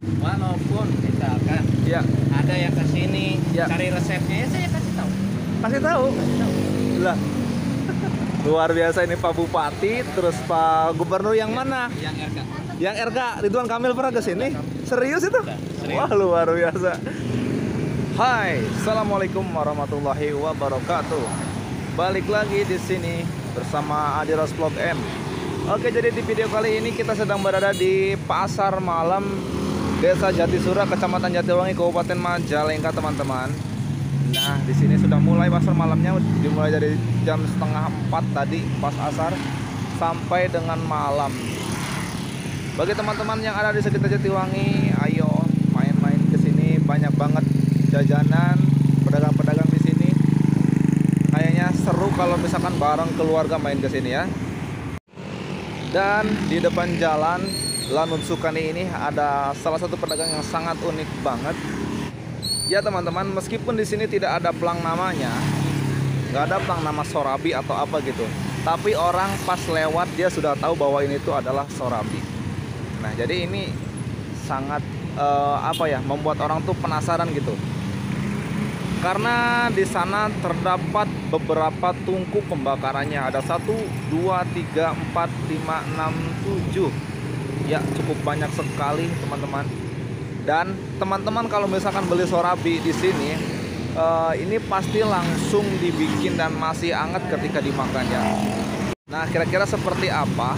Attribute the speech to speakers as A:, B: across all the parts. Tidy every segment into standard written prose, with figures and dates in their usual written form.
A: Walaupun misalkan
B: Ya,
A: ada yang kesini
B: Ya.
A: cari resepnya, ya saya kasih tahu.
B: kasih tahu. Lah, luar biasa ini Pak Bupati, terus Pak Gubernur yang mana?
A: Yang RK.
B: Yang RK Ridwan Kamil pernah ke sini? Serius itu?
A: Serius.
B: Wah, luar biasa. Hai, assalamualaikum warahmatullahi wabarakatuh. Balik lagi di sini bersama Adiras Vlog M. Oke, jadi di video kali ini kita sedang berada di Pasar Malam Desa Jatisura, Kecamatan Jatiwangi, Kabupaten Majalengka, teman-teman. Nah, di sini sudah mulai pasar malamnya, dimulai dari jam setengah 4 tadi pas asar sampai dengan malam. Bagi teman-teman yang ada di sekitar Jatiwangi, ayo main-main ke sini, banyak banget jajanan, pedagang-pedagang di sini. Kayaknya seru kalau misalkan bareng keluarga main ke sini ya. Dan di depan jalan Lanut Sukani ini ada salah satu pedagang yang sangat unik banget. Ya teman-teman, meskipun di sini tidak ada pelang namanya, nggak ada pelang nama Sorabi atau apa gitu, tapi orang pas lewat dia sudah tahu bahwa ini tuh adalah Sorabi. Nah, jadi ini sangat membuat orang tuh penasaran gitu. Karena di sana terdapat beberapa tungku pembakarannya. Ada 1, 2, 3, 4, 5, 6, 7. Ya, cukup banyak sekali teman-teman. Dan teman-teman kalau misalkan beli Sorabi di sini, ini pasti langsung dibikin dan masih hangat ketika dimakan ya. Nah, kira-kira seperti apa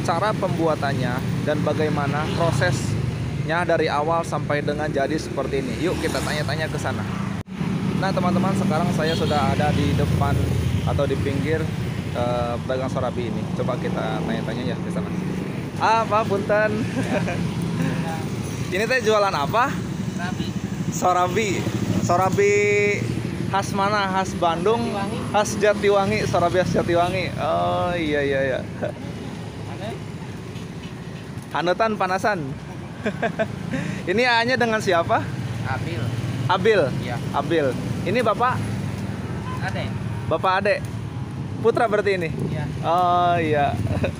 B: cara pembuatannya dan bagaimana prosesnya dari awal sampai dengan jadi seperti ini? Yuk kita tanya-tanya ke sana. Nah teman-teman, sekarang saya sudah ada di depan atau di pinggir pedagang Sorabi ini. Coba kita tanya-tanya ya di sana. Apa punten? Ini teh jualan apa?
A: Rabi.
B: Sorabi. Sorabi khas mana? Khas Bandung?
A: Jatiwangi.
B: Khas Jatiwangi. Sorabi khas Jatiwangi. Oh iya. Hanutan panasan. Ini A-nya dengan siapa?
A: Abil.
B: Abil.
A: Iya.
B: Abil. Ini Bapak?
A: Ada.
B: Bapak Ade. Putra berarti ini?
A: Iya.
B: Oh iya.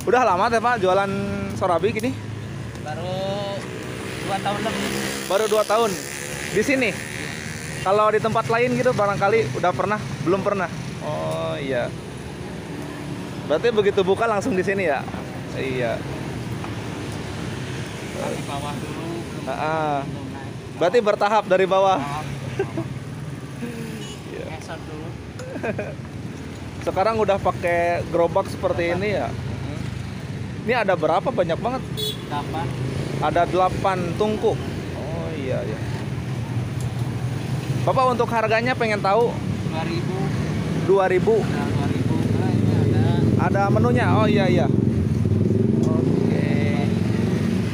B: Udah lama teh Pak jualan Sorabi gini?
A: Baru 2 tahun lebih.
B: Baru 2 tahun. Di sini? Kalau di tempat lain gitu barangkali udah pernah? Belum pernah? Oh iya. Berarti begitu buka langsung di sini ya? Iya.
A: Di bawah dulu.
B: Berarti bertahap dari bawah.
A: Ngesot dulu.
B: Sekarang udah pakai gerobak seperti ini ya. Ini ada berapa? Banyak banget.
A: 8.
B: Ada 8 tungku. Oh iya. Bapak untuk harganya pengen tahu?
A: 2000.
B: 2000.
A: Nah, 2000. Nah, ini ada.
B: Ada menunya. Oh iya. Oke.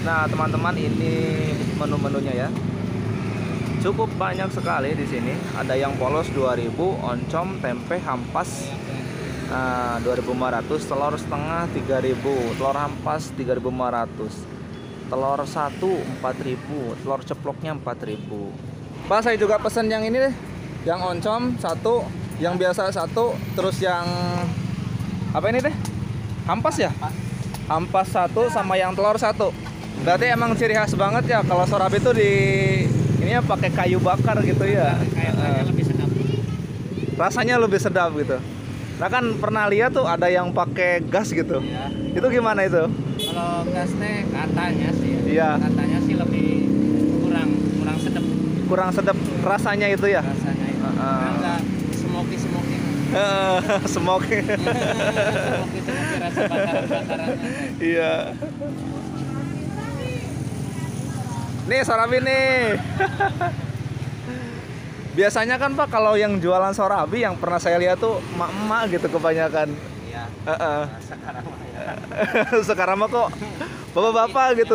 B: Nah, teman-teman, ini menu-menunya ya. Cukup banyak sekali di sini. Ada yang polos 2000, oncom, tempe, hampas 2.500, telur setengah 3.000, telur hampas 3.500, telur 1 4.000, telur ceploknya 4.000. Pak, saya juga pesen yang ini deh, yang oncom 1, yang biasa 1, terus yang apa ini deh? Hampas ya? Hampas 1 sama yang telur 1. Berarti emang ciri khas banget ya kalau Sorabi itu di ini ya pakai kayu bakar gitu ya.
A: Kayaknya lebih sedap.
B: Rasanya lebih sedap gitu. Nah kan pernah lihat tuh ada yang pakai gas gitu.
A: Ya.
B: Itu gimana itu?
A: Kalau gas teh katanya sih.
B: Iya.
A: Katanya sih lebih kurang sedap
B: Kurang sedap rasanya itu ya.
A: rasanya itu. Enggak smoky.
B: Smoke.
A: Smoky rasa bakaran-bakarannya.
B: Iya. Nih Sorabi nih. Biasanya kan Pak kalau yang jualan Sorabi yang pernah saya lihat tuh emak-emak gitu kebanyakan.
A: Iya. Sekarang mah ya.
B: Sekarang mah kok bapak-bapak gitu.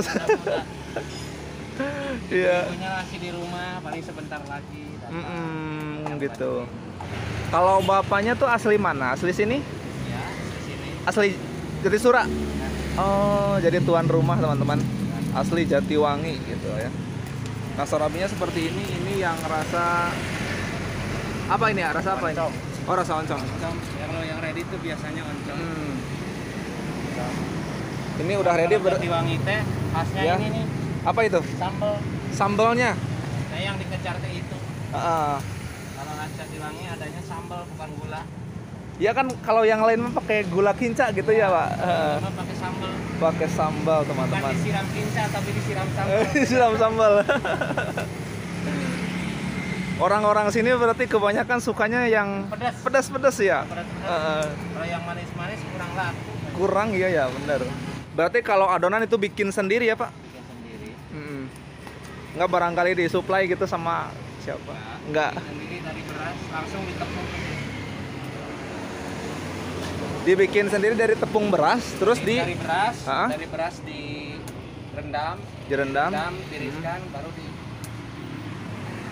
B: Iya.
A: Ibunya masih di rumah, paling sebentar lagi datang.
B: Gitu. Kalau bapaknya tuh asli mana? Asli sini?
A: Ya, di sini.
B: Asli Jatisura?
A: Ya.
B: Oh, jadi tuan rumah teman-teman. Asli Jatiwangi gitu ya. Nah, Sorabinya seperti ini yang rasa apa ini ya? Rasa apa ini?
A: Oncom.
B: Oh, rasa oncom.
A: Oncom. Ya, kalau yang ready itu biasanya oncom.
B: Ini udah ready
A: Jatiwangi teh khasnya
B: Ya.
A: ini nih.
B: Apa itu?
A: Sambal.
B: Sambalnya?
A: Nah, yang dikejar ke itu.
B: Ah,
A: Kalau Jatiwangi adanya sambal bukan gula.
B: ya kan kalau yang lain mah pakai gula kinca gitu ya, Pak.
A: Cuma pakai sambal.
B: Pakai sambal,
A: Bukan
B: teman-teman.
A: disiram kinca tapi disiram sambal.
B: Disiram sambal. Orang-orang sini berarti kebanyakan sukanya yang
A: Pedas.
B: pedas-pedas ya.
A: Pedas-pedas. Kalau yang manis-manis kurang laku.
B: Kurang iya ya, bener. Berarti kalau adonan itu bikin sendiri ya, Pak?
A: Bikin sendiri.
B: Nggak barangkali disuplai gitu sama siapa? Nggak.
A: Bikin sendiri dari beras langsung ditepung.
B: Dibikin sendiri dari tepung beras, terus
A: dari beras,
B: Ah?
A: dari beras direndam,
B: direndam,
A: tiriskan, baru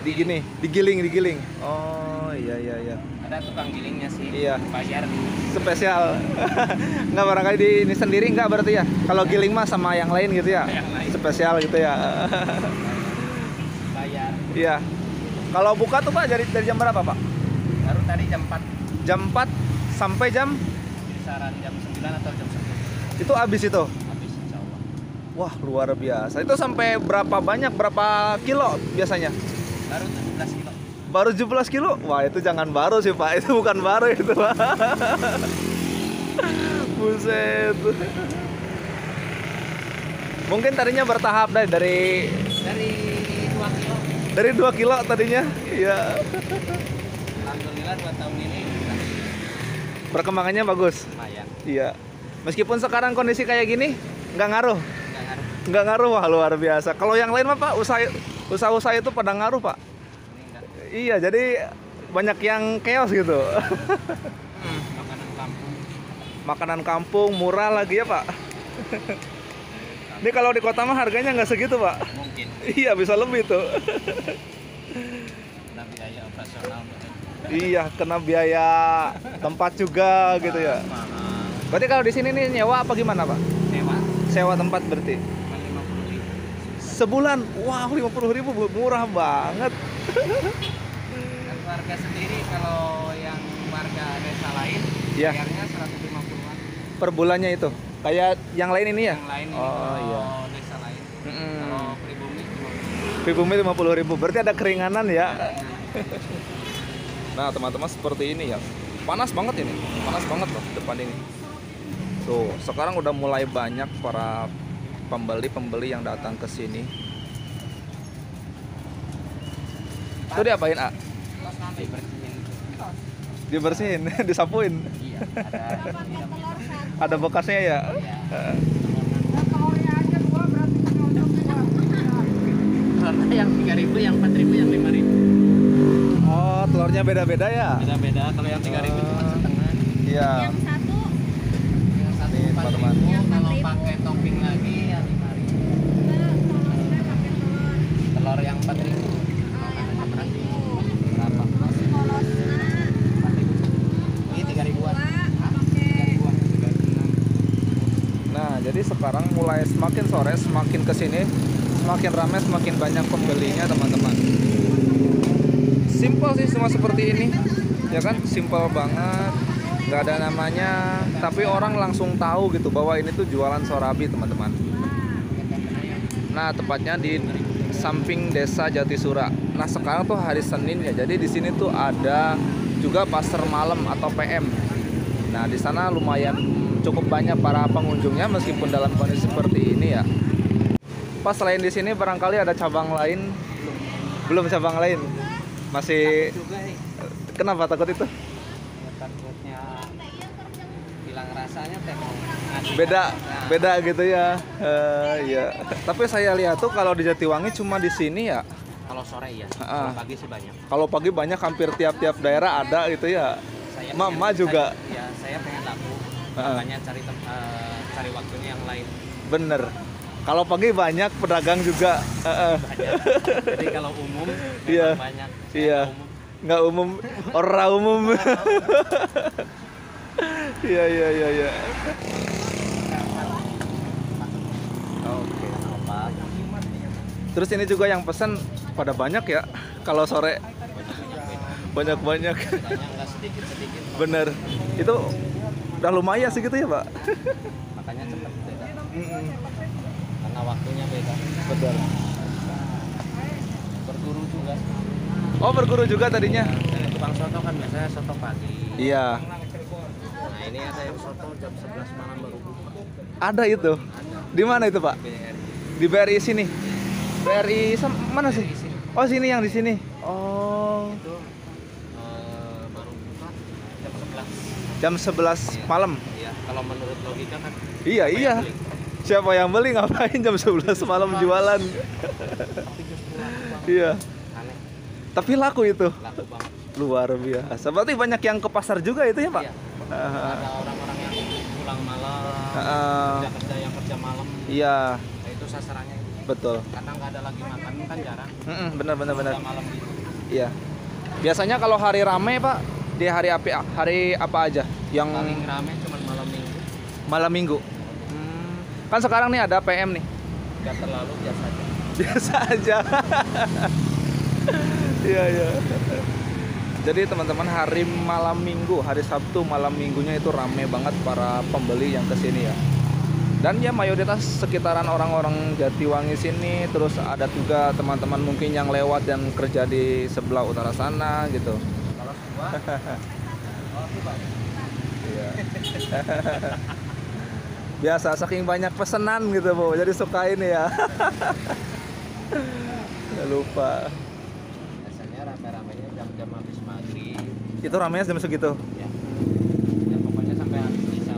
B: digiling. Oh iya.
A: ada tukang gilingnya sih.
B: Iya.
A: Bayar.
B: Spesial. Nggak barangkali di ini sendiri nggak berarti ya? Kalau giling mah sama yang lain gitu ya?
A: Yang lain.
B: Spesial gitu ya.
A: Bayar.
B: Iya. Kalau buka tuh Pak dari jam berapa Pak?
A: Baru tadi jam 4.
B: Jam 4 sampai jam?
A: Kisaran jam 9 atau jam 10.
B: Itu habis itu?
A: Habis insya Allah.
B: Wah luar biasa. Itu sampai berapa banyak? Berapa kilo biasanya?
A: Baru 17 kilo.
B: Baru 17 kilo? Wah itu jangan baru sih Pak. Itu bukan baru itu Pak. Buset. Mungkin tadinya bertahap dari
A: 2 kilo.
B: Dari 2 kilo tadinya. Iya.
A: Alhamdulillah 2 tahun ini
B: Perkembangannya bagus.
A: lumayan.
B: Iya. Meskipun sekarang kondisi kayak gini nggak ngaruh.
A: Nggak ngaruh.
B: Nggak ngaruh, wah luar biasa. Kalau yang lain mah Pak, usaha itu pada ngaruh Pak.
A: Ini enggak.
B: Iya, jadi banyak yang chaos gitu.
A: Makanan kampung.
B: Makanan kampung murah lagi ya Pak. Ini kalau di kota mah harganya nggak segitu Pak.
A: Mungkin
B: Iya bisa lebih tuh.
A: ada biaya operasional mungkin.
B: Iya kena biaya tempat juga gitu ya.
A: Mahal.
B: Berarti kalau di sini nih nyewa apa gimana Pak?
A: Sewa
B: Sewa tempat berarti.
A: cuma 50.000.
B: Sebulan, wow 50.000 murah banget.
A: Dan warga sendiri kalau yang warga desa lain
B: Iya.
A: bayarnya 150-an.
B: Per bulannya itu. Kayak yang lain ini ya?
A: Yang lain ini
B: Oh
A: kalau
B: iya.
A: desa lain.
B: Mm-mm.
A: Kalau pribumi 50.
B: Pribumi 50.000. Berarti ada keringanan ya. Nah teman-teman seperti ini ya. Panas banget ini. Panas banget loh depan ini. Tuh sekarang udah mulai banyak para pembeli yang datang ke sini. Itu diapain A?
A: Dibersihin.
B: Dibersihin, disapuin.
A: Iya, ada
B: Ada bekasnya ya.
A: Karena yang 3.000, yang 4.000, yang 5.000.
B: Oh telurnya beda-beda ya?
A: Beda-beda. Kalau yang 3.000 cuma setengah.
B: Iya.
C: Yang satu
A: Yang satu
B: Nih,
A: 4.000.
B: teman-teman.
A: Kalau pakai topping lagi ya 5.000.
C: maksudnya pakai telur
A: Telur yang 4.000.
C: yang 4.000
A: Berapa?
C: masih polos
A: 4.000. Ini 3.000-an. Hah?
C: pakai
A: 3.000-an. 3.000.
B: Nah jadi sekarang mulai semakin sore, semakin kesini, semakin ramai, semakin banyak pembelinya teman-teman. Simpel sih semua seperti ini, ya kan? Simpel banget, nggak ada namanya, tapi orang langsung tahu gitu bahwa ini tuh jualan sorabi teman-teman. Nah tepatnya di samping desa Jatisura. Nah sekarang tuh hari Senin ya, jadi di sini tuh ada juga pasar malam atau PM. Nah di sana lumayan cukup banyak para pengunjungnya meskipun dalam kondisi seperti ini ya. Pas selain di sini barangkali ada cabang lain? Belum cabang lain. Masih
A: Juga sih.
B: kenapa takut itu?
A: Takutnya hilang rasanya teh.
B: Beda gitu ya. Iya. Tapi saya lihat tuh kalau di Jatiwangi cuma di sini ya.
A: Kalau sore iya.
B: Ah.
A: Kalau pagi sih banyak.
B: Kalau pagi banyak hampir tiap-tiap daerah ada gitu ya. Mama juga.
A: Saya pengen laku.
B: Ah.
A: Makanya cari waktunya yang lain.
B: Bener. Kalau pagi banyak pedagang juga.
A: Banyak. Jadi kalau umum memang
B: Iya.
A: banyak. Saya
B: Iya.
A: nggak umum.
B: Nggak umum, orang umum. Iya. Oke. Terus ini juga yang pesan pada banyak ya. Kalau sore banyak-banyak.
A: Bedanya nggak sedikit-sedikit.
B: Bener. Itu udah lumayan sih gitu ya Pak.
A: Makanya cepat beda.
B: Mm-mm.
A: Karena karena waktunya beda.
B: Betul.
A: Berguru juga.
B: Oh, berguru juga tadinya.
A: Dari tukang soto kan biasanya soto pagi.
B: Iya.
A: Nah ini ada yang soto jam 11 malam baru buka.
B: Ada itu. Di mana itu, Pak?
A: BRI.
B: Di BRI sini. BRI mana sih?
A: Di sini.
B: Oh, sini yang di sini. Oh.
A: Itu baru buka jam 11.
B: Jam 11
A: Iya.
B: malam.
A: Iya, kalau menurut logika kan.
B: Iya,
A: siapa
B: iya.
A: yang beli?
B: Siapa yang beli ngapain jam 11 malam jualan?
A: Tapi justru laku banget.
B: Iya.
A: Aneh,
B: Tapi laku itu.
A: laku banget.
B: Luar biasa. Berarti banyak yang ke pasar juga itu ya, Pak?
A: Iya. Ada orang-orang yang pulang malam,
B: Ah,
A: kerja yang kerja malam.
B: iya,
A: Nah, itu sasarannya.
B: betul.
A: Karena nggak ada lagi makan kan jarang.
B: Benar benar benar.
A: Udah malam gitu.
B: Iya. Biasanya kalau hari rame, Pak, di hari apa aja? Yang
A: Paling rame cuma malam minggu.
B: malam minggu. Kan sekarang nih ada PM nih.
A: Nggak terlalu biasa aja.
B: Biasa aja. Iya, iya. Jadi teman-teman, hari malam minggu, hari Sabtu malam minggunya itu rame banget para pembeli yang kesini ya. Dan ya mayoritas sekitaran orang-orang Jatiwangi sini. Terus ada juga teman-teman mungkin yang lewat dan kerja di sebelah utara sana gitu.
A: Kalau semua, oh coba.
B: Iya. Biasa saking banyak pesanan gitu, Bu. Jadi suka ini ya. Nggak lupa.
A: Biasanya rame-ramenya jam-jam habis maghrib.
B: Itu ramenya jam segitu.
A: Ya. Ya pokoknya sampai habis isya.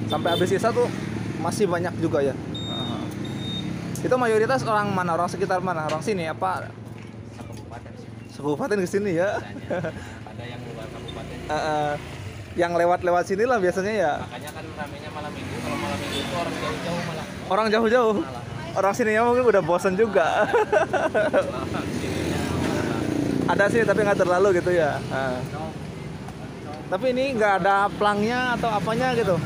B: Sampai habis sisa tuh masih banyak juga ya. Itu mayoritas orang mana? Orang sekitar mana? Orang sini apa?
A: Kabupaten sih.
B: Sekabupaten ke sini ya.
A: Biasanya. Ada yang luar kabupaten.
B: Yang lewat-lewat sini lah biasanya ya.
A: Makanya kan ramenya malam minggu. Kalau malam minggu itu orang jauh-jauh malah.
B: Orang jauh-jauh.
A: Malah.
B: Orang sini ya mungkin udah bosan juga.
A: Sininya
B: Ada sih tapi nggak terlalu gitu ya. Tapi ini nggak ada plangnya atau apanya gitu.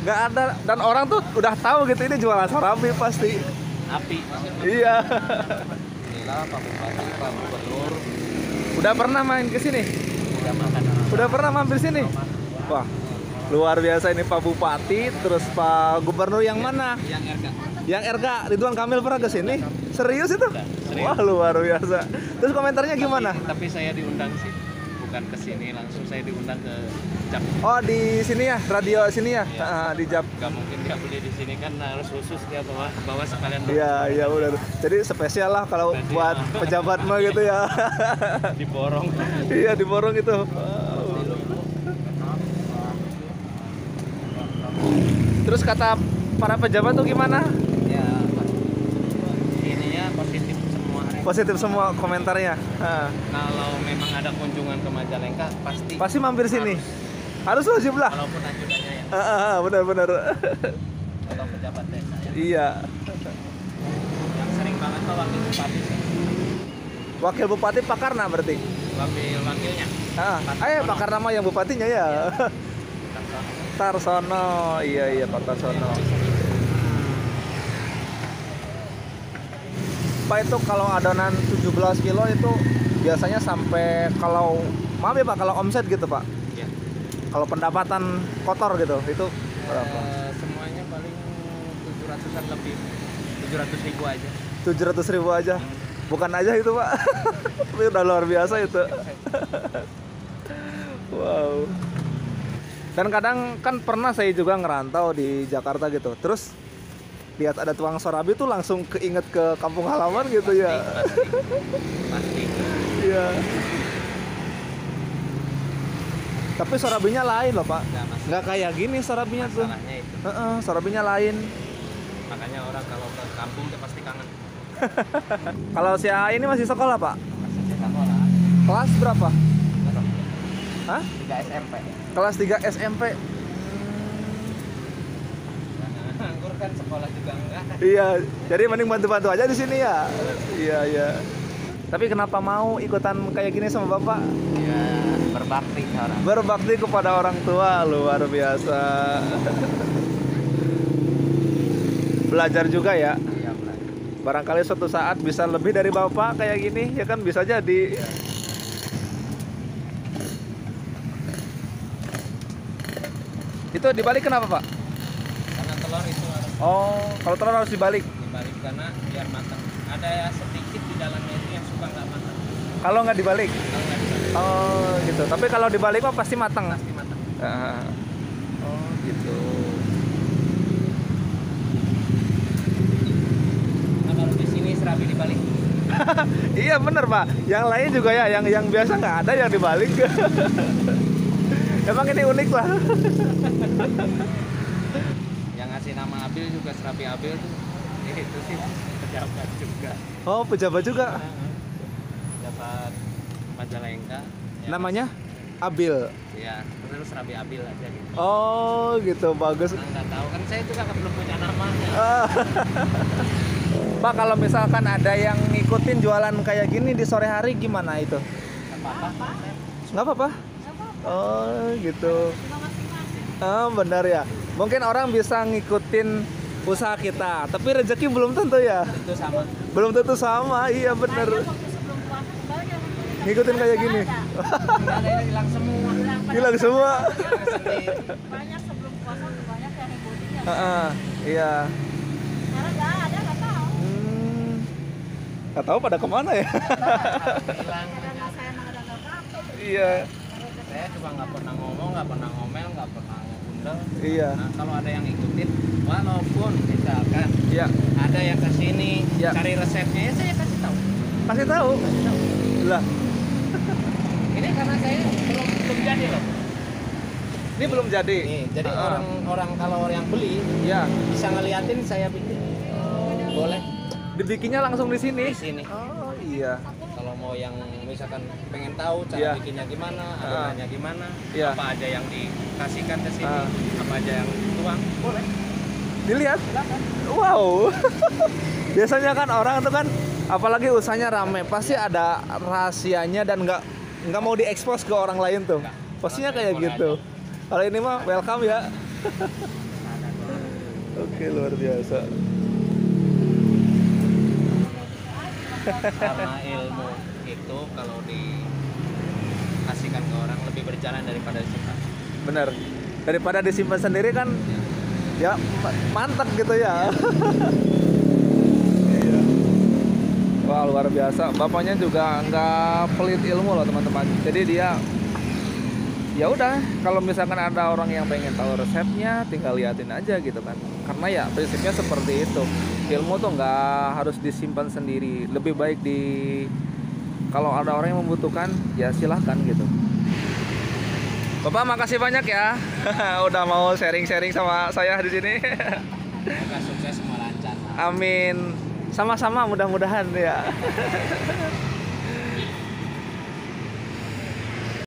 B: Nggak ada, dan orang tuh udah tahu gitu ini jualan sorabi pasti.
A: api.
B: Iya.
A: Inilah Pak Bupati, Pak Gubernur.
B: Udah pernah main ke sini?
A: Udah makan.
B: Udah pernah mampir sini? Wah, luar biasa ini Pak Bupati, terus Pak Gubernur yang mana?
A: Yang RK.
B: Yang RK Ridwan Kamil pernah ke sini? Serius itu?
A: serius.
B: Wah, luar biasa. Terus komentarnya gimana?
A: Tapi saya diundang sih. Bukan ke sini langsung, saya diundang ke JAP.
B: Oh, di sini ya, radio sini ya,
A: Iya.
B: di JAP.
A: Gak mungkin dia beli di sini kan, harus khusus dia bawa sekalian.
B: Iya, iya udah. Jadi spesial lah kalau
A: Spesial.
B: buat pejabat mah gitu ya.
A: Diborong.
B: Iya, diborong itu. Wow. Terus kata para pejabat tuh gimana?
A: Ya, ininya positif semua hari.
B: Positif semua komentarnya.
A: Kalau memang ada kunjungan ke Majalengka,
B: Pasti mampir sini. Harus wajib lah.
A: Walaupun ajudannya ya,
B: Benar-benar.
A: atau pejabat desa ya.
B: Iya.
A: Yang sering banget Pak Wakil Bupati sih.
B: Wakil Bupati Pak Karna berarti.
A: Wakilnya.
B: Pak Karna mah yang bupatinya ya. Tarsono. Iya Pak Tarsono. Pak, itu kalau adonan 17 kilo itu biasanya sampai kalau maaf ya Pak, kalau omset gitu Pak.
A: Ya.
B: Kalau pendapatan kotor gitu, itu berapa?
A: Semuanya paling 700-an lebih. 700.000 aja.
B: 700.000 aja. Bukan aja itu Pak. Tapi udah luar biasa itu. Wow. Dan kadang kan pernah saya juga ngerantau di Jakarta gitu. Terus lihat ada tukang sorabi tuh langsung keinget ke kampung halaman gitu ya.
A: Pasti.
B: Iya. Tapi sorabinya lain loh Pak. Nggak kayak gini sorabinya tuh.
A: Masalahnya itu.
B: Sorabinya lain.
A: Makanya orang kalau ke kampung dia pasti kangen.
B: Kalau si A ini masih sekolah Pak.
A: Masih sekolah.
B: Kelas berapa? Hah?
A: 3 SMP.
B: Kelas 3 SMP.
A: Nganggur kan sekolah juga enggak.
B: Iya, jadi mending bantu-bantu aja di sini ya. Iya. Tapi kenapa mau ikutan kayak gini sama Bapak?
A: Ya, berbakti orang.
B: Berbakti kepada orang tua, luar biasa. Belajar juga ya.
A: Iya, belajar.
B: Barangkali suatu saat bisa lebih dari Bapak kayak gini, ya kan bisa jadi. Itu dibalik kenapa Pak?
A: Karena telur itu harus
B: Oh, kalau telur harus dibalik.
A: Dibalik karena biar matang. Ada ya sedikit di dalamnya itu yang suka nggak matang.
B: Kalau nggak dibalik.
A: Kalau nggak dibalik
B: Oh, gitu. Tapi kalau dibalik mah pasti matang.
A: pasti matang.
B: Ah. Oh, gitu.
A: Nah kalau di sini serabi dibalik.
B: Iya bener Pak. Yang lain juga ya, yang biasa nggak ada yang dibalik. Emang ini unik lah.
A: Yang ngasih nama Abil juga serabi Abil tuh. Itu sih pejabat juga.
B: Oh, pejabat juga.
A: Dapat Majalengka. Ya,
B: Namanya Abil.
A: ya terus serabi Abil aja gitu.
B: Oh, gitu. Bagus.
A: Nah, nggak tahu kan saya juga belum punya namanya.
B: Ah. Pak, kalau misalkan ada yang ngikutin jualan kayak gini di sore hari gimana itu?
A: Nggak apa-apa.
B: Nggak apa-apa? Oh, gitu.
C: Cuma masing-masing.
B: Ah, benar ya. Mungkin orang bisa ngikutin usaha kita, tapi rezeki belum tentu ya.
A: Itu sama.
B: Belum tentu sama. Iya bener.
C: Saya waktu sebelum puasa banyak
B: Ngikutin kayak gini.
A: Nggak ada yang hilang semua.
B: Hilang semua.
C: Banyak sebelum puasa tuh banyak yang ngikutin ya.
B: Iya.
C: Sekarang nggak ada, nggak tahu.
B: Nggak tahu pada kemana ya.
A: Hilang.
C: Karena saya emang ada nggak apa.
B: Iya.
A: Saya juga nggak pernah ngomong, nggak pernah ngomel, nggak pernah ngundel.
B: Iya.
A: Nah, kalau ada yang ikutin, walaupun misalkan
B: Iya.
A: ada yang kesini
B: Ya.
A: cari resepnya, ya saya kasih tahu.
B: Kasih tahu. Lah,
A: Ini karena saya belum jadi loh.
B: ini belum jadi.
A: Nih, jadi
B: Ah.
A: orang kalau yang beli
B: Ya,
A: bisa ngeliatin saya bikin. Boleh
B: dibikinnya langsung di sini.
A: di sini.
B: Oh, iya.
A: Kalau mau yang misalkan pengen tahu cara
B: Iya.
A: bikinnya gimana, adonannya gimana,
B: Iya.
A: apa aja yang dikasihkan ke sini,
B: Ah.
A: apa aja yang tuang, boleh.
B: Dilihat. Wow. Biasanya kan orang tuh kan apalagi usahanya rame, pasti ada rahasianya dan nggak mau diekspos ke orang lain tuh.
A: Nggak.
B: Pastinya
A: Kalau
B: kayak
A: saya
B: gitu. Kalau ini mah welcome ya. Oke, luar biasa.
A: Karena ilmu itu kalau dikasihkan ke orang lebih berjalan daripada disimpan.
B: Bener. Daripada disimpan sendiri kan ya mantap gitu ya. Iya. Wah, luar biasa. Bapaknya juga nggak pelit ilmu loh teman-teman. Jadi dia ya udah, kalau misalkan ada orang yang pengen tahu resepnya tinggal liatin aja gitu kan. Karena ya prinsipnya seperti itu. Ilmu tuh nggak harus disimpan sendiri. Lebih baik kalau ada orang yang membutuhkan ya silahkan gitu. Bapak makasih banyak ya. Udah mau sharing-sharing sama saya di sini.
A: Semoga sukses semua lancar.
B: Amin. Sama-sama mudah-mudahan ya.